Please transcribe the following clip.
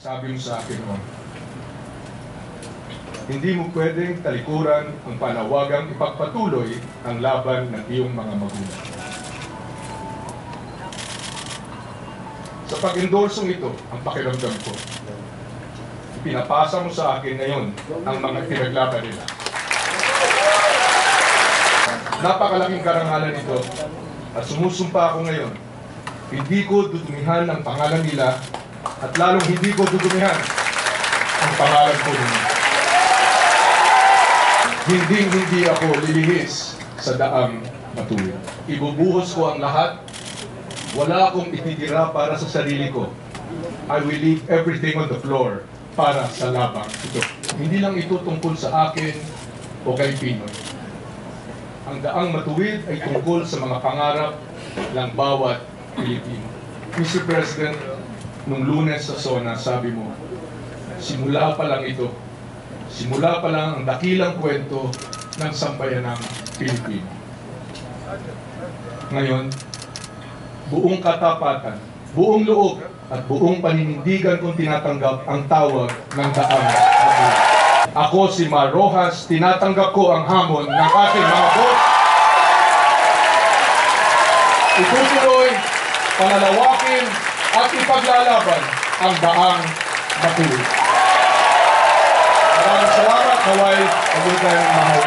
Sabi mo sa akin noon, hindi mo pwedeng talikuran ang panawagang ipagpatuloy ang laban ng iyong mga magulang. Sa pag-endorsong ito, ang pakiramdam ko, pinapasa mo sa akin ngayon ang mga pinaglaban nila. Napakalaking karangalan ito at sumusumpa ako ngayon. Hindi ko dudumihan ang pangalan nila at lalong hindi ko dudumihan ang pangalan ko nila. Hindi ako lilihis sa daang matuwid. Ibubuhos ko ang lahat. Wala akong ititira para sa sarili ko. I will leave everything on the floor para sa labang ito. Hindi lang ito tungkol sa akin o kay Pinoy. Ang daang matuwid ay tungkol sa mga pangarap ng bawat Pilipino. Mr. President, nung Lunes sa SONA, sabi mo, simula pa lang ito. Simula pa lang ang dakilang kwento ng sambayanang Pilipino. Ngayon, buong katapatan, buong loob at buong paninindigan kong tinatanggap ang tawag ng daang matuwid. Ako si Mar Rojas, tinatanggap ko ang hamon ng ating mga bot. Itutuloy, panalawakin at ipaglalaban ang daang matuwid. Maraming salamat, Hawaii. Pagod tayong mahal.